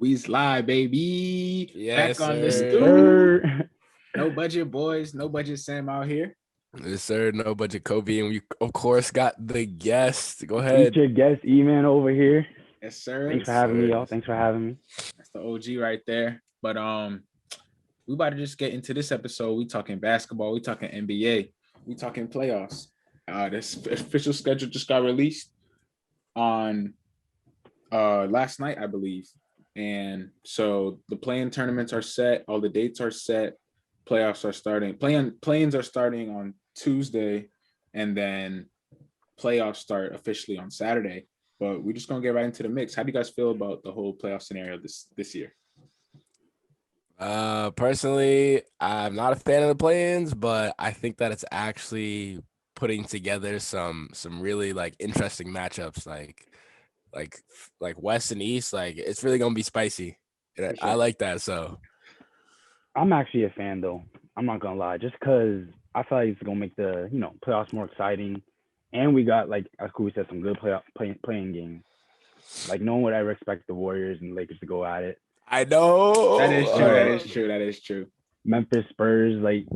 We's live, baby. Yes, Back on the sir. stool. No budget boys, no budget Sam out here. Yes, sir. No budget Kobe, and we of course got the guest. Go ahead. Featured guest E-Man over here. Yes, sir. Thanks Yes, for having me, sir. y'all. Thanks for having me. That's the OG right there. But we about to just get into this episode. We talking basketball, we talking NBA, we talking playoffs. This official schedule just got released on last night, I believe. And so the play-in tournaments are set, all the dates are set, playoffs are starting. Play-ins are starting on Tuesday, and then playoffs start officially on Saturday. But we're just gonna get right into the mix. How do you guys feel about the whole playoff scenario this year? Personally, I'm not a fan of the play-ins, but I think that it's actually putting together some really like interesting matchups, like West and East. Like it's really gonna be spicy. And For sure. I like that. So I'm actually a fan though. I'm not gonna lie, just because I feel like it's gonna make the playoffs more exciting, and we got, like as Kobe said, some good playing games. Like no one would ever expect the Warriors and Lakers to go at it. I know That is true. That is true. That is true. Memphis, Spurs, like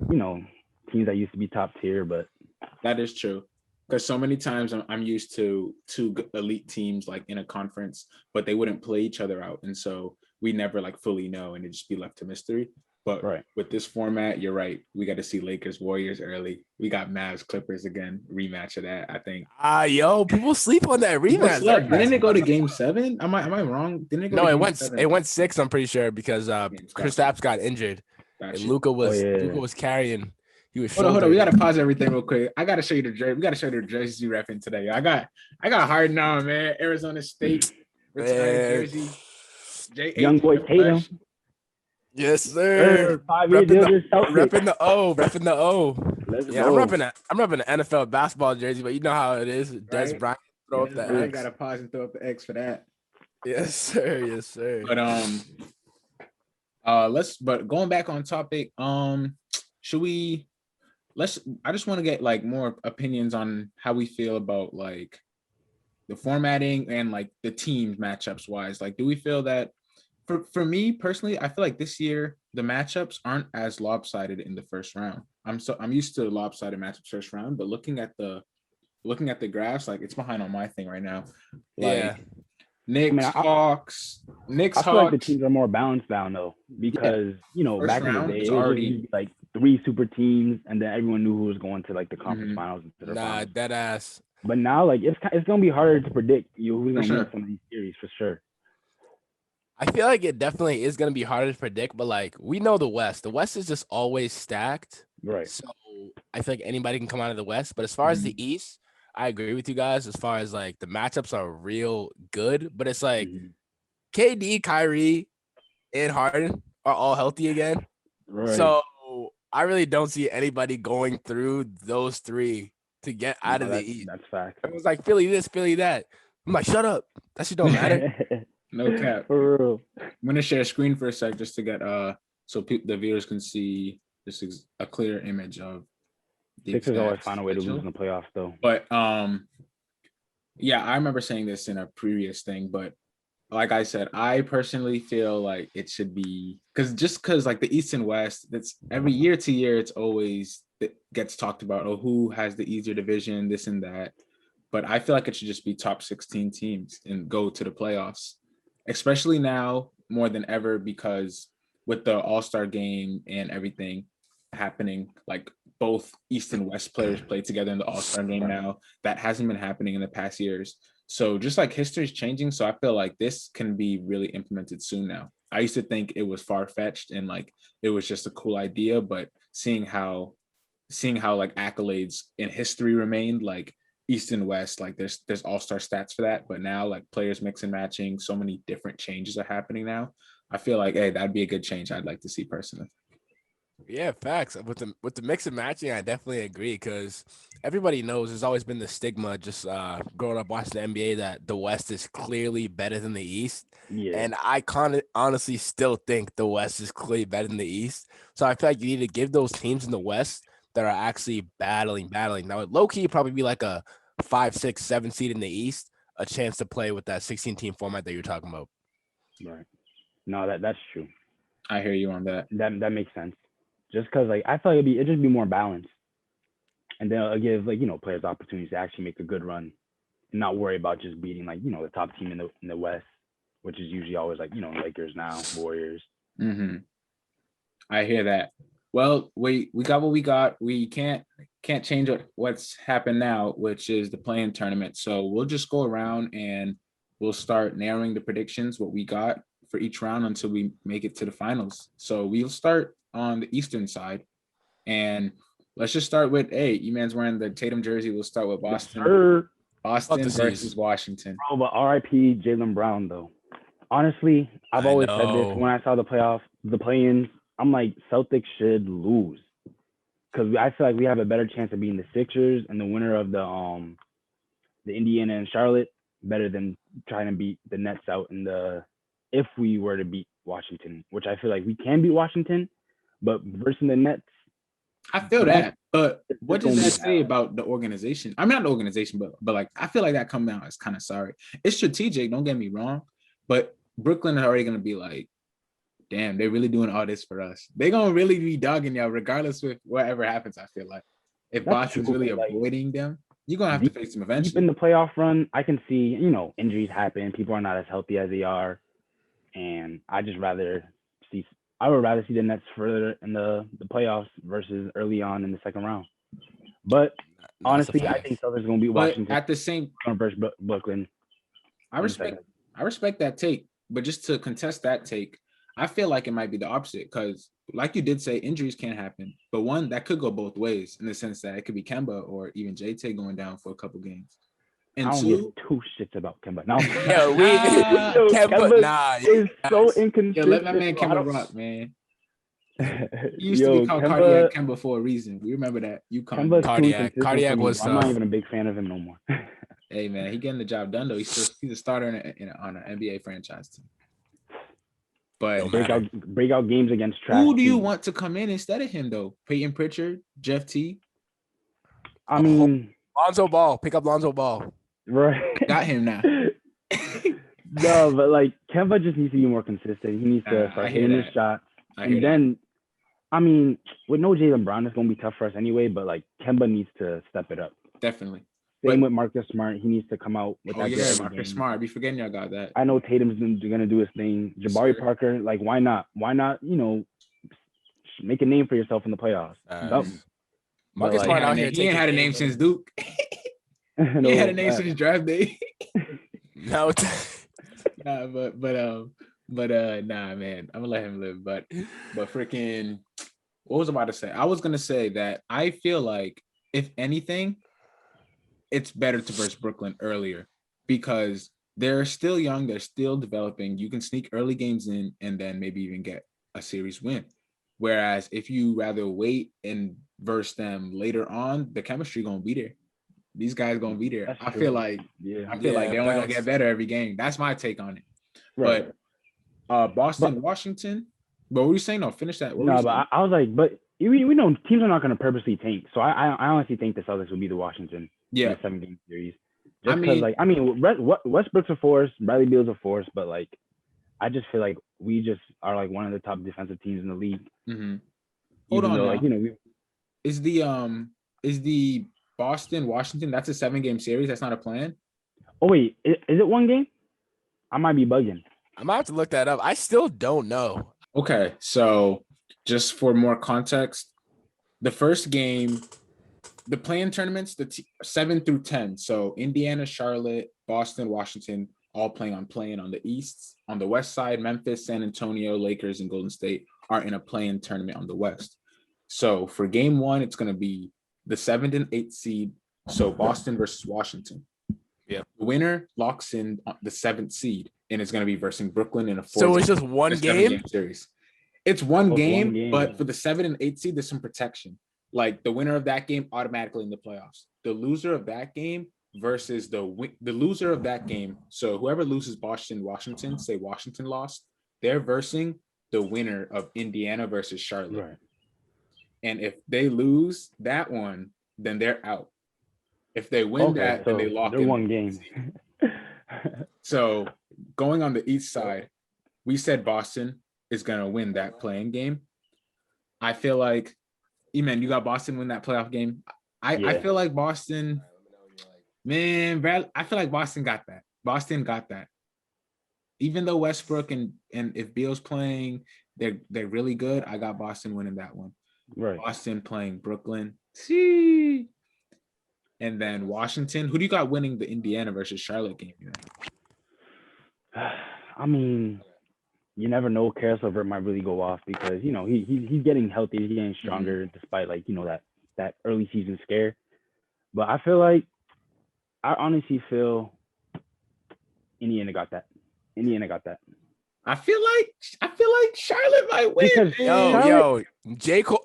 teams that used to be top tier, but That is true. Because so many times I'm used to two elite teams like in a conference, but they wouldn't play each other out, and so we never like fully know, and it just be left to mystery. But right. with this format, you're right. We got to see Lakers Warriors early. We got Mavs Clippers again, rematch of that. I think. Yo, people sleep on that rematch. Didn't it go to Game 7? Am I wrong? Didn't it go? No, to it game went 7? it went 6. I'm pretty sure because Kristaps got injured, and Luka was carrying. He was. Hold on. We gotta pause everything real quick. I gotta show you the jersey. We gotta show you the jerseys you repping today. I got hard on, man. Arizona State retired jersey. Young boys hate him. Yes, sir. 5 years repping the O. Let's Yeah, go. I'm repping the NFL basketball jersey, but you know how it is. Des Bryant throw up the I X. gotta pause and throw up the X for that. Yes, sir. Yes, sir. But going back on topic, should we? I just want to get like more opinions on how we feel about like the formatting and like the teams matchups wise. Like, do we feel that? For me personally, I feel like this year the matchups aren't as lopsided in the first round. I'm used to lopsided matchups first round, but looking at the graphs, like it's behind on my thing right now. Like, Yeah. Hawks. I feel like the teams are more balanced now though, because back in the day it was already like 3 super teams, and then everyone knew who was going to like the conference finals. Finals. Dead ass. But now like it's gonna be harder to predict who's gonna win some of these series for sure. I feel like it definitely is going to be harder to predict, but like we know the West. The West is just always stacked. Right. So I feel like anybody can come out of the West. But as far as the East, I agree with you guys. As far as like the matchups are real good, but it's like KD, Kyrie, and Harden are all healthy again. Right. So I really don't see anybody going through those 3 to get out of the East. That's fact. It was like Philly this, Philly that. I'm like, shut up. That shit don't matter. No cap. For real. I'm gonna share a screen for a sec just to get so the viewers can see this is a clear image of the Sixers always find a way to lose in the playoffs though. But yeah, I remember saying this in a previous thing, but like I said, I personally feel like it should be because like the East and West, that's every year to year, it gets talked about, who has the easier division, this and that. But I feel like it should just be top 16 teams and go to the playoffs. Especially now more than ever, because with the All-Star game and everything happening, like both East and West players play together in the All-Star game now. That hasn't been happening in the past years. So just like history's changing, so I feel like this can be really implemented soon now. I used to think it was far-fetched and like it was just a cool idea, but seeing how like accolades in history remained, like East and West, like there's all-star stats for that, but now like players mix and matching, so many different changes are happening now. I feel like, hey, that'd be a good change I'd like to see personally. Yeah, facts. With the mix and matching, I definitely agree, because everybody knows there's always been the stigma just growing up watching the NBA that the West is clearly better than the East. Yeah. And I honestly still think the West is clearly better than the East. So I feel like you need to give those teams in the West that are actually battling. Now, low-key, probably be like a 5, 6, 7 seed in the East, a chance to play with that 16-team format that you're talking about. Right. No, that's true. I hear you on that. That makes sense. Just because like I feel like it'd just be more balanced, and then it'll give like players opportunities to actually make a good run and not worry about just beating like the top team in the West, which is usually always like Lakers now, Warriors. Hmm. I hear that. Well, we got what we got. We can't change what's happened now, which is the playing tournament. So we'll just go around and we'll start narrowing the predictions, what we got for each round until we make it to the finals. So we'll start on the Eastern side, and let's just start with E-Man's wearing the Tatum jersey. We'll start with Boston. Sir. Boston Love to see versus it. Washington. Bro, but RIP Jalen Brown though. Honestly, I've I always said this know. when I saw the play-ins. I'm like Celtics should lose because I feel like we have a better chance of beating the Sixers and the winner of the Indiana and Charlotte better than trying to beat the Nets out in the if we were to beat Washington, which I feel like we can beat Washington, but versus the Nets, I feel that, but what gonna does be that say about the organization? I'm not the organization, but like I feel like that come out as kind of sorry. It's strategic, don't get me wrong, but Brooklyn is already gonna be like, damn, they're really doing all this for us. They're gonna really be dogging y'all, regardless with whatever happens. I feel like if That's Boston's true, really but, like, avoiding them, you're gonna have to face them deep in eventually. the playoff run, I can see injuries happen. People are not as healthy as they are, and I would rather see the Nets further in the playoffs versus early on in the second round. But No, that's a honestly, I fact. think Celtics gonna beat But Washington at the same, versus Brooklyn. I in the respect second. I respect that take, but just to contest that take, I feel like it might be the opposite because, like you did say, injuries can happen. But one, that could go both ways in the sense that it could be Kemba or even JT going down for a couple games. I And don't two, give two shits about Kemba. No, Yo, we Yo, Kemba, nah, is so facts. inconsistent. let my man bro. I Kemba don't- rock, man. He used to be called Kemba, Cardiac Kemba for a reason. We remember that. UConn. Kemba's too Cardiac. inconsistent Cardiac for me, was bro. I'm not tough. even a big fan of him no more. Hey man, he getting the job done though. He's a starter on an NBA franchise team. But Don't matter. breakout games against trash who do you teams. want to come in instead of him though? Peyton Pritchard, Jeff T. I mean, Lonzo Ball. Pick up Lonzo Ball. right? Got him now. No, but like Kemba just needs to be more consistent. He needs to I start hear hitting his that. shots. I hear And then, I mean, with no Jalen Brown, it's gonna be tough for us anyway. But like Kemba needs to step it up. that. Definitely. Same But- with Marcus Smart. He needs to come out with Oh that. yeah, every Marcus game. Smart. Be forgetting y'all got that. I know Tatum's gonna do his thing. Jabari sir. Parker, like why not? Why not? Make a name for yourself in the playoffs. Something. Marcus But, Smart like, out here He ain't had a name since Duke. He ain't had a name since draft day. No, Nah, nah, man. I'm gonna let him live. But freaking, what was I about to say? I was gonna say that I feel like if anything, it's better to verse Brooklyn earlier because they're still young, they're still developing. You can sneak early games in and then maybe even get a series win. Whereas if you rather wait and verse them later on, the chemistry gonna be there. These guys gonna be there. That's I true. feel like Yeah. they're only gonna facts. get better every game. That's my take on it. Right. But Boston, Washington. But what were you saying? No, finish that. What were No, you but saying? I was like, but we know teams are not going to purposely tank. So I honestly think the Celtics will be the Washington in Yeah, the 7-game series. I Just because, mean- Westbrook's a force, Bradley Beal's a force, but like, I just feel like we just are like one of the top defensive teams in the league. Mhm. Hold Even on, though, now. we Is the Boston Washington? That's a 7-game series. That's not a plan. oh wait, is it one game? I might be bugging. I might have to look that up. I still don't know. Okay, so just for more context, the first game, the play-in tournaments, 7 through 10. So Indiana, Charlotte, Boston, Washington, all playing on play-in on the East. On the West side, Memphis, San Antonio, Lakers, and Golden State are in a play-in tournament on the West. So for game one, it's going to be the 7th and 8th seed. So Boston versus Washington. Yeah. The winner locks in the 7th seed, and it's going to be versus Brooklyn in a 4th. So it's just one game? 7-game series. It's one Oh, game, one game. but for the 7 and 8 seed, there's some protection. Like the winner of that game automatically in the playoffs. The loser of that game versus the loser of that game. So whoever loses Boston, Washington, say Washington lost, they're versing the winner of Indiana versus Charlotte. Right. And if they lose that one, then they're out. If they win that, then they lock they're in one the game. seed. So going on the East side, we said Boston is gonna win that playing game. I feel like, man, you got Boston win that playoff game. I Yeah. feel like Boston, man, Brad, I feel like Boston got that. Boston got that. Even though Westbrook and if Beal's playing, they're really good. I got Boston winning that one. Right. Boston playing Brooklyn. See. And then Washington. Who do you got winning the Indiana versus Charlotte game? I mean, you never know. Karis LeVert might really go off because he's getting healthy, he's getting stronger despite that early season scare. But I honestly feel Indiana got that. I feel like Charlotte might win. Because Yo,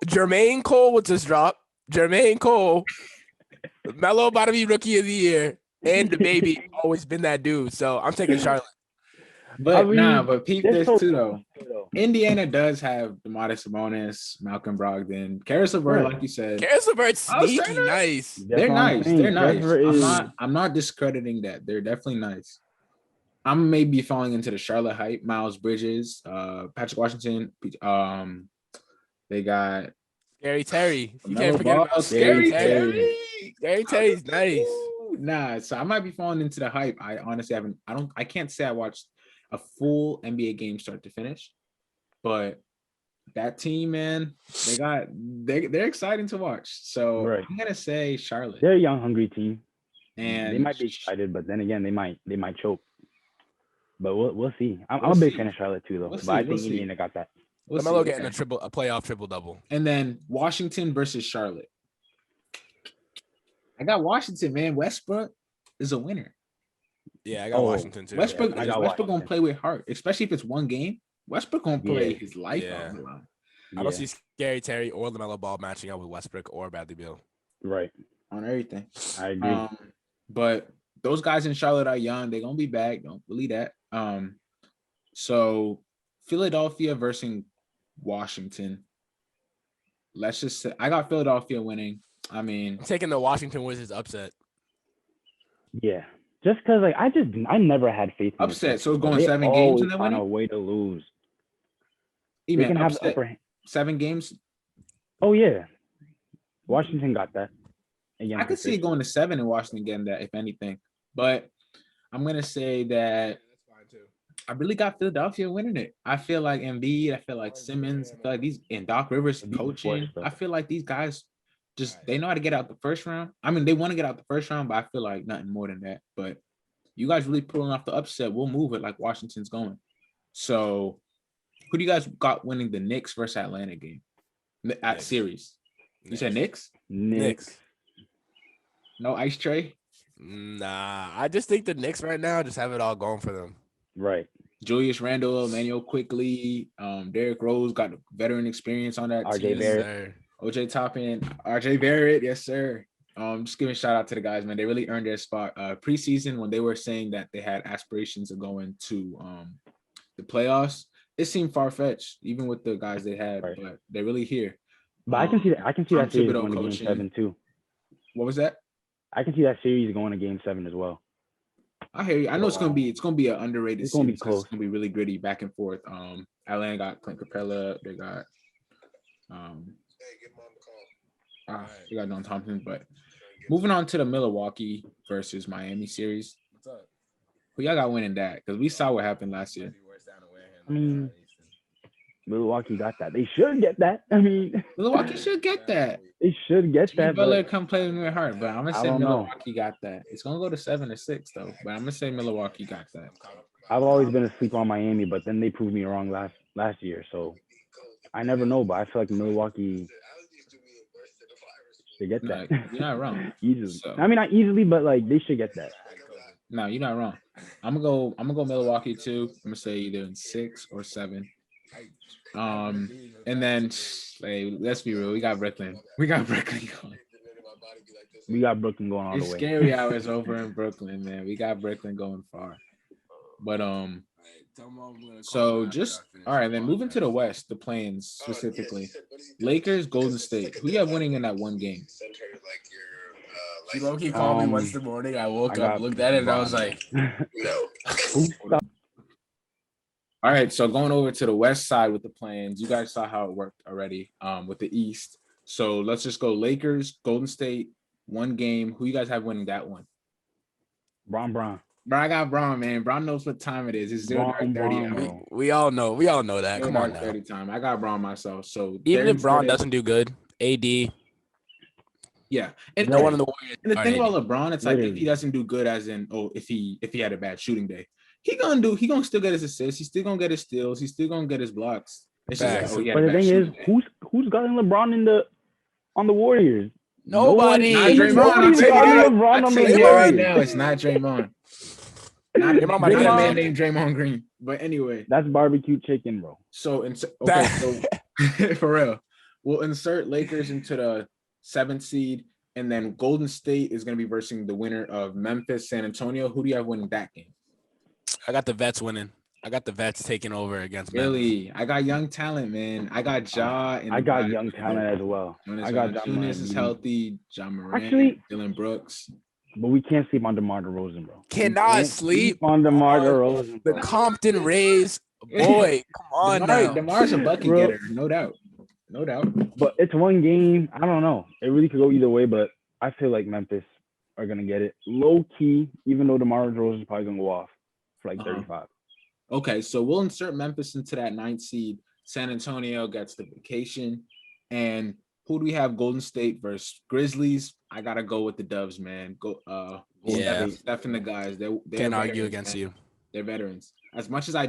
Jermaine Cole would just drop. Jermaine Cole, Melo about to be rookie of the year, and the baby always been that dude. So I'm taking Charlotte. But but peep this so too though. Indiana does have Domantas Sabonis, Malcolm Brogdon, Karis LeVert, like you said. Karis LeVert's sneaky nice. They're nice. They're nice. I'm not discrediting that. They're definitely nice. I'm maybe falling into the Charlotte hype. Miles Bridges, Patrick Washington. They got Scary Terry. You Lamelo can't forget Ball, about Scary Scary Terry. Scary Terry's nice. Nah, so I might be falling into the hype. I honestly haven't. I can't say I watched a full NBA game start to finish, but that team, man, they're exciting to watch. So Right. I'm gonna say Charlotte. They're a young, hungry team. And they might be excited, but then again, they might choke. But we'll see. I'm We'll a big see. fan of Charlotte too, though. We'll but see, I we'll think see. Indiana got that. We'll LaMelo see. getting a playoff triple double. And then Washington versus Charlotte. I got Washington, man. Westbrook is a winner. Yeah, I got Washington too. Westbrook, I got Westbrook gonna Washington. play with heart, especially if it's one game. Westbrook gonna play his life Yeah. on the line. I don't see Scary Terry or LaMelo Ball matching up with Westbrook or Bradley Beal. Right. On everything. I agree. But those guys in Charlotte are young. They're gonna be back. Don't believe that. So Philadelphia versus Washington. Let's just say I got Philadelphia winning. I mean, I'm taking the Washington Wizards upset. Yeah. Just because, I never had faith in upset. this. So it's going They 7 games always and then find a winning. way to lose. They They can have the upper hand. 7 games. Oh yeah, Washington got that. I could see it going to 7 and Washington getting that, if anything. But I'm gonna say that I really got Philadelphia winning it. I feel like Embiid, I feel like Simmons, I feel like and Doc Rivers coaching. I feel like these guys they know how to get out the first round. I mean, they want to get out the first round, but I feel like nothing more than that. But you guys really pulling off the upset. We'll move it like Washington's going. So who do you guys got winning the Knicks versus Atlanta game at Knicks. series? You said Knicks? Knicks. No ice tray? Nah, I just think the Knicks right now just have it all going for them. Right. Julius Randle, Emmanuel Quickly, Derrick Rose got veteran experience on that RJ team. Barrett. Sir. OJ Toppin, RJ Barrett, yes sir. Just giving a shout out to the guys, man. They really earned their spot. Preseason when they were saying that they had aspirations of going to the playoffs, it seemed far fetched, even with the guys they had, Right. but they're really here. But I can see that. I can see Tom that series Thibodeau going to Game coaching. 7 too. What was that? I can see that series going to Game 7 as well. I hear you. I know it's gonna be an underrated It's gonna be series 'cause close. It's gonna be really gritty back and forth. Atlanta got Clint Capella. They got they got Don Thompson. But moving on to the Milwaukee versus Miami series. What's up? Who y'all got winning that? Because we saw what happened last year. I mean, Milwaukee got that. They should get that. I mean, Milwaukee should get that. they should get Jimmy that. Butler But come play with me hard, but I'm gonna I say don't know. Milwaukee got that. It's gonna go to 7 or 6 though, but I'm gonna say Milwaukee got that. I've always been asleep on Miami, but then they proved me wrong last year. So I never know, but I feel like Milwaukee should get No, that. you're not wrong. Easily. So- I mean, not easily, but they should get that. No, you're not wrong. I'm gonna go Milwaukee too. I'm gonna say either in 6 or 7. And then let's be real, we got Brooklyn. We got Brooklyn going. We got Brooklyn going all It's the way. scary hours over in Brooklyn, man. We got Brooklyn going far. But so just all right, then moving to the West, the plains specifically. Lakers, Golden State. Who you have winning in that one game? She low-key called me Um, Wednesday morning. I woke I up, got looked at it, and I was like, Who stopped All right, so going over to the west side with the plans, you guys saw how it worked already with the East. So let's just go Lakers, Golden State, one game. Who you guys have winning that one? Bron. Bro, I got Braun, man. Braun knows what time it is. It's 0 dark 30 Braun, hour. bro. We all know that. 0 Come on dark now. 30 time. I got Braun myself. So Even they're if Braun inserted- doesn't do good, AD, yeah. And no Right. one in the Warriors. And the thing about LeBron, it's like if Literally. he doesn't do good, as in, if he had a bad shooting day, he gonna still get his assists. He's still gonna get his steals. He's still gonna get his blocks. It's just Facts. like, he had But a the bad thing is, shooting day. who's gotten LeBron on the Warriors? Nobody. Not Draymond. I'll Nobody's tell you gotten that. LeBron I'll on tell the you that right Warriors. now. It's not Draymond. Not Draymond might a get man it. named Draymond Green. But anyway, That's barbecue chicken, bro. so for real, we'll insert Lakers into the 7th seed, and then Golden State is gonna be versing the winner of Memphis, San Antonio. Who do you have winning that game? I got the vets winning. I got the vets taking over against Memphis. Really, I got young talent, man. I got Ja. And I got young talent as well. Jonas I got Valanciunas Ja is Morant. healthy. John Morant, Actually- Dylan Brooks. But we can't sleep on DeMar DeRozan, bro. We Cannot can't sleep on DeMar on DeRozan. The bro. Compton Rays, boy, come on now. DeMar's a bucket Bro. getter, no doubt. No doubt. But it's one game. I don't know. It really could go either way, but I feel like Memphis are gonna get it. Low key, even though DeMar DeRozan is probably gonna go off for like Uh-huh. 35. Okay, so we'll insert Memphis into that 9th seed. San Antonio gets the vacation. And who do we have? Golden State versus Grizzlies. I gotta go with the Dubs, man. Yeah. Steph and the guys. They're Can't argue veterans, against man. you. They're veterans. As much as I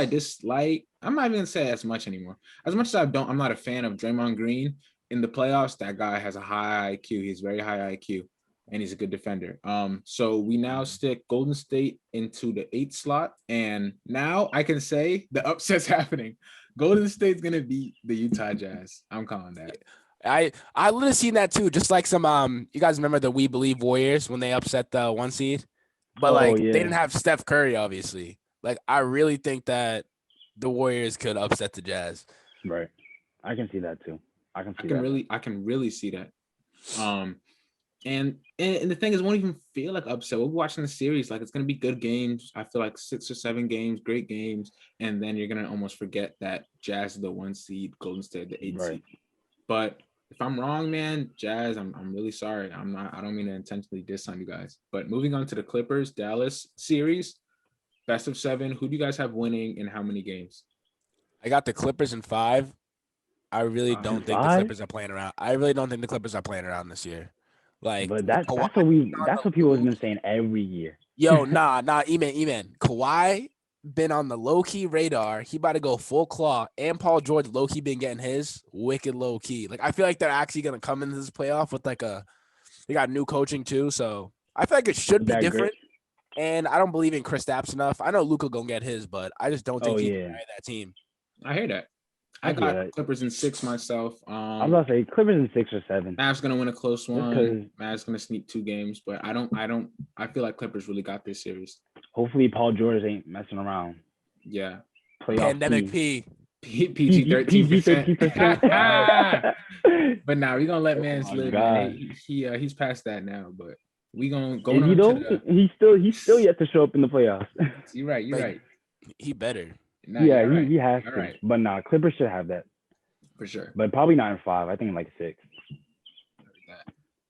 dislike, I'm not even gonna say as much anymore. As much as I'm not a fan of Draymond Green in the playoffs. That guy has a high IQ. He's very high IQ, and he's a good defender. So we now stick Golden State into the 8th slot, and now I can say the upset's happening. Golden State's gonna beat the Utah Jazz. I'm calling that. I literally seen that too. Just like some you guys remember the We Believe Warriors when they upset the 1 seed, but Oh, like yeah. they didn't have Steph Curry, obviously. Like I really think that the Warriors could upset the Jazz. Right. I can see that too. I can see I can really see that. And the thing is, it won't even feel like upset. We're watching the series, like it's gonna be good games. I feel like 6 or 7 games, great games, and then you're gonna almost forget that Jazz is the 1 seed, Golden State the 8 Right. seed. But if I'm wrong, man, Jazz, I'm really sorry. I don't mean to intentionally diss on you guys. But moving on to the Clippers Dallas series, best of 7. Who do you guys have winning and how many games? I got the Clippers in 5. I really don't think the 5? Clippers are playing around. I really don't think the Clippers are playing around this year. Like, But that's Kawhi- what people have been saying every year. Yo, nah, Eman. Kawhi been on the low key radar. He about to go full claw, and Paul George low key been getting his wicked low key. Like I feel like they're actually gonna come into this playoff with like they got new coaching too, so I feel like it should be That different. And I don't believe in Chris Stapps enough. I know Luka gonna get his, but I just don't think Oh, he yeah. can carry that team. I hear that. I I hear got that. Clippers in 6 myself. I'm about to say Clippers in 6 or 7. Mavs gonna win a close one. 'cause- Mavs gonna sneak 2 games, but I feel like Clippers really got this series. Hopefully Paul George ain't messing around. Yeah. Playoff Pandemic team. P. PG 13%. 13%. But now we gonna let Oh man my slip. God. Man. He's past that now, but we gonna go Is he on though? to He's still yet to show up in the playoffs. You're right. You're Like, right. He better. Nah, yeah, you're right. he has You're to. right. But nah, Clippers should have that. For sure. But probably not in 5. I think in like 6.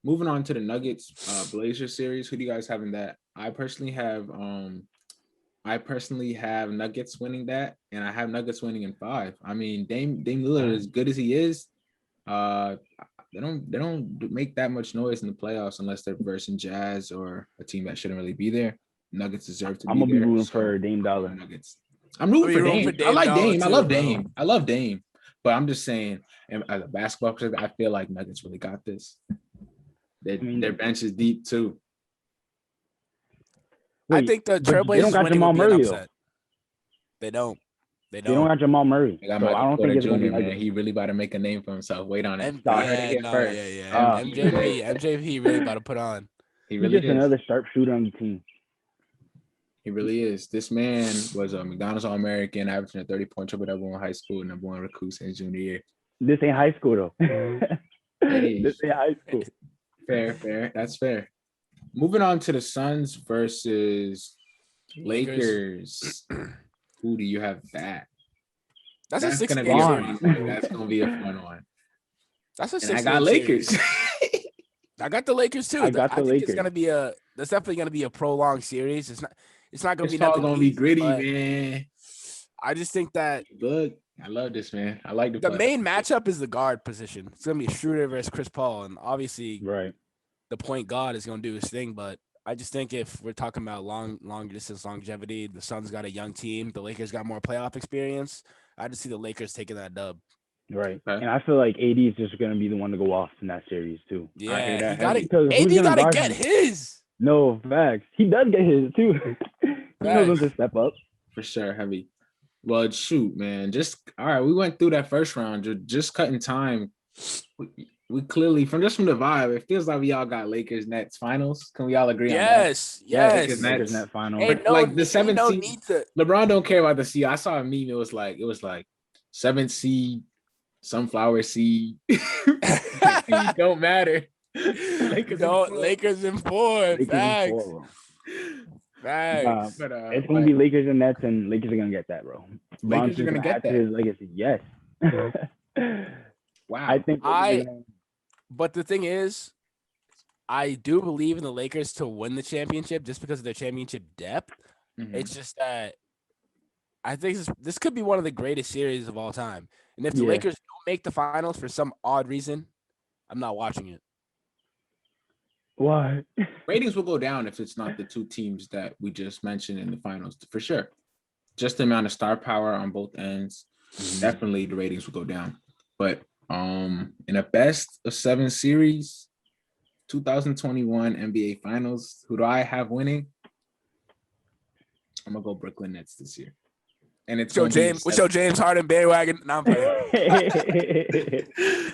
Moving on to the Nuggets Blazers series. Who do you guys have in that? I personally have Nuggets winning that, and I have Nuggets winning in 5. I mean, Dame Lillard, as good as he is, they don't make that much noise in the playoffs unless they're versing Jazz or a team that shouldn't really be there. Nuggets deserve to I'm be gonna be there. rooting so for Dame Dollar. Nuggets. I'm rooting for rooting Dame. for I like Dollar Dame. I too, love bro. Dame. I love Dame. But I'm just saying, and as a basketball player, I feel like Nuggets really got this. Their bench is deep too. I Wait, think the but they Trailblazers don't got winning Jamal would be an Murray, though. upset. They don't. They don't have Jamal Murray. They got So I Michael don't Porter think it's Jr. gonna be Man, like he really about to make a name for himself. Wait on it. M- Nah, I heard it yeah, here no, first. yeah. MJP really about to put on. He he's really just is. another sharpshooter on the team. He really is. This man was a McDonald's All-American, averaging a 30-point triple-double in high school, number 1 recruit in his junior year. This ain't high school though. Hey. This ain't high school. Fair. That's fair. Moving on to the Suns versus Lakers. Who do you have that? That's a That's six gonna game be a Bron. fun series. one. That's gonna be a fun one. That's a And I six got game Lakers. series. I got the Lakers too. I got I the think it's Lakers. gonna be a. That's definitely gonna be a prolonged series. It's not gonna It's be all nothing gonna be easy, gritty, but man. I just think that Look, I love this, man. I like the main matchup is the guard position. It's gonna be Schroeder versus Chris Paul, and obviously Right. the point guard is gonna do his thing. But I just think if we're talking about long distance longevity, the Suns got a young team. The Lakers got more playoff experience. I just see the Lakers taking that dub. Right. Okay. And I feel like AD is just gonna be the one to go off in that series too. Yeah, he that got heavy. it. Because who's AD gonna gotta guard get him? his. No, facts. He does get his too. He knows when to step up. for sure, heavy. Well, shoot, man. Just all right. We went through that first round. Just cutting time. We clearly from the vibe, it feels like we all got Lakers Nets finals. Can we all agree on that? Yes, Yeah, yes. because Lakers Nets- net final. Ain't But, like, the need- seventh no seed- need to. LeBron don't care about the seed. I saw a meme. It was like seventh seed, sunflower seed. Seed don't matter. Lakers No, in four. Lakers in four. Lakers in Facts. four, bro. Facts. But, It's gonna be Lakers and Nets, and Lakers are gonna get that, bro. Bron's Lakers are gonna get add to that. his legacy. Yes. wow. I think. But the thing is, I do believe in the Lakers to win the championship just because of their championship depth. Mhm. It's just that I think this could be one of the greatest series of all time. And if the Yeah. Lakers don't make the finals for some odd reason, I'm not watching it. What? Ratings will go down if it's not the two teams that we just mentioned in the finals, for sure. Just the amount of star power on both ends, definitely the ratings will go down. But in a best of 7 series, 2021 NBA Finals, who do I have winning? I'm gonna go Brooklyn Nets this year. And it's gonna be What's your James Harden bandwagon? No, I'm playing.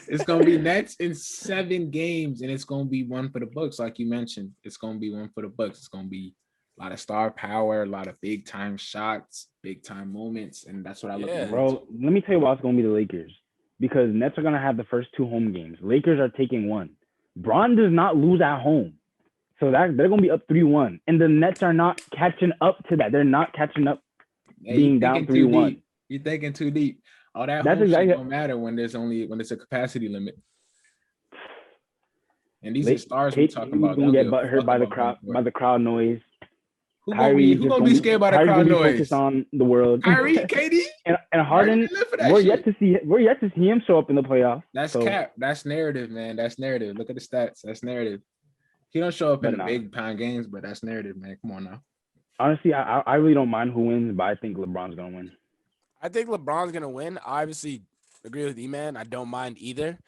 it's gonna be Nets in 7 games, and it's gonna be one for the Bucks, like you mentioned. It's gonna be one for the Bucks. It's gonna be a lot of star power, a lot of big time shots, big time moments, and that's what I look Yeah. at. Bro, let me tell you why it's gonna be the Lakers. Because Nets are gonna have the first 2 home games. Lakers are taking 1. Bron does not lose at home. So they're gonna be up 3-1. And the Nets are not catching up to that. They're not catching up Hey, being you down thinking too 3-1. deep. You're thinking too deep. All that That's home shit exactly- don't matter when there's a capacity limit. And these Lake- are stars we're KD talking about. gonna They get don't give a hurt fuck by the about crowd home by court. the crowd noise. Who Kyrie's gonna just be scared by the Kyrie's crowd gonna be noise? focused on the world. Kyrie, KD, and Harden, live for that we're shit. yet to see him show up in the playoffs. That's So- cap. That's narrative, man. That's narrative. Look at the stats. That's narrative. He don't show up But in the nah. big pound games, but that's narrative, man. Come on now. Honestly, I really don't mind who wins, but I think LeBron's gonna win. I think LeBron's gonna win. I obviously agree with E-Man. I don't mind either.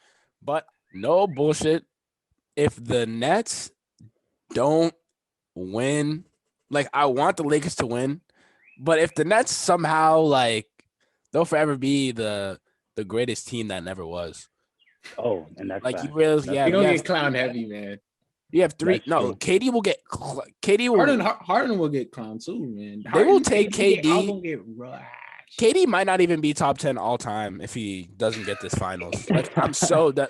But no bullshit. If the Nets don't win, like I want the Lakers to win, but if the Nets somehow they'll forever be the greatest team that never was. Oh, and that's Like facts. you realize, That's- yeah, He you gonna have, get clown heavy, man. you have 3. That's No, true. KD will get KD will. Harden will get clown too, man. They will Harden, take KD. all gonna get rushed. KD might not even be top 10 all time if he doesn't get this finals. Like I'm so that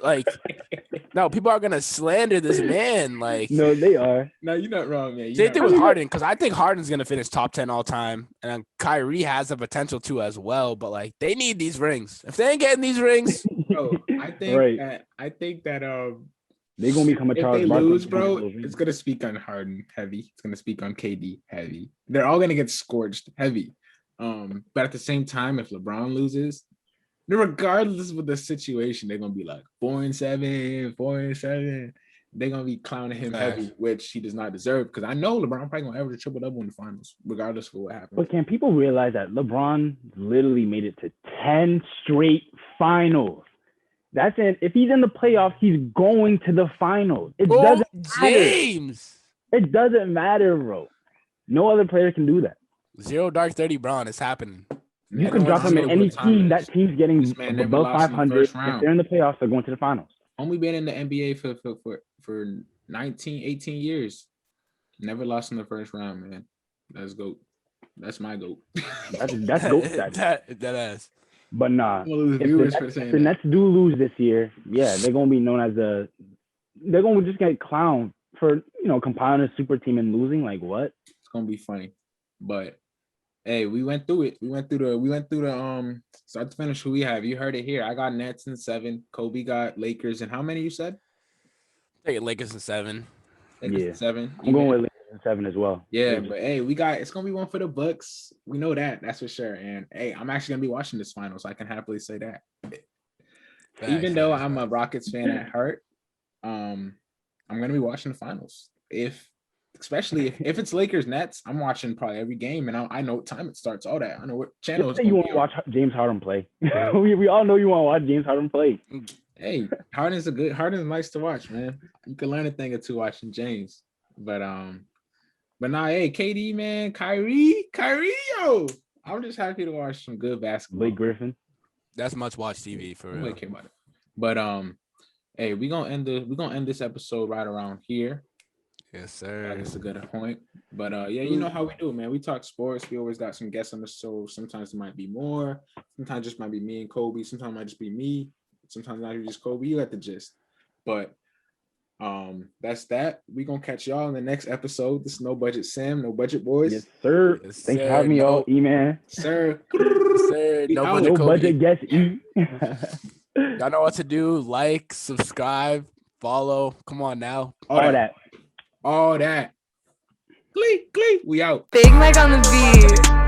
no, people are gonna slander this man. Like No, they are. No, you're not wrong, man. You're same not thing wrong. with Harden, because I think Harden's gonna finish top 10 all time, and Kyrie has the potential to as well. But they need these rings. If they ain't getting these rings, Bro, I think Right. that They're gonna become a if Charles they Barkley lose, for bro, those rings. it's gonna speak on Harden heavy. It's gonna speak on KD heavy. They're all gonna get scorched heavy. But at the same time, if LeBron loses, regardless of the situation, they're gonna be like 4-7, 4-7. They're gonna be clowning him Facts. heavy, which he does not deserve. Because I know LeBron probably gonna average a triple double in the finals, regardless of what happens. But can people realize that LeBron literally made it to 10 straight finals? That's it. If he's in the playoffs, he's going to the finals. It oh, doesn't matter. James. It doesn't matter, bro. No other player can do that. 0 dark 30 Braun. It's happening. You Man, can drop I him don't in know any what time team. it That is. team's getting This man never above lost in the 500. first If round. they're in the playoffs, they're going to the finals. Only been in the NBA for 19, 18 years. Never lost in the first round, man. That's GOAT. That's my GOAT. That's GOAT status. that ass. But nah, I'm gonna lose if the, viewers Nets, for saying if the that. Nets do lose this year, yeah, they're gonna be known as they're gonna just get clowned for compiling a super team and losing. Like what? It's gonna be funny. But Hey, we went through it. We went through the start to finish who we have. You heard it here. I got Nets in 7. Kobe got Lakers, and how many you said? Take Lakers in 7. Lakers Yeah. in 7. I'm going with Lakers in 7 as well. Yeah, Lakers. but hey, it's gonna be one for the Bucks. We know that's for sure. And hey, I'm actually gonna be watching this final, so I can happily say that. Even though I'm a Rockets fan at heart, I'm gonna be watching the finals. Especially if it's Lakers Nets, I'm watching probably every game, and I know what time it starts. All that I know what channel. Just say you want to watch James Harden play. we all know you want to watch James Harden play. Hey, Harden's nice to watch, man. You can learn a thing or two watching James. But nah, hey, KD, man, Kyrie, yo. I'm just happy to watch some good basketball. Blake Griffin. That's much watch TV for real. Nobody care about it. But hey, we're gonna end this episode right around here. Yes, sir. That's a good point. But yeah, you know how we do, man. We talk sports. We always got some guests on the show. Sometimes it might be more. Sometimes it just might be me and Kobe. Sometimes it might just be me. Sometimes not just Kobe. You got the gist. But that's that. We gonna catch y'all in the next episode. This is No Budget Sam, No Budget Boys. Yes, sir. Yes, Thanks sir. for having me, No- all, E-Man. Sir. Sir, We no out. budget No Kobe. budget guest E. Y'all know what to do. Like, subscribe, follow. Come on now. All that. All that. Glee. We out. Big Mike on the beat.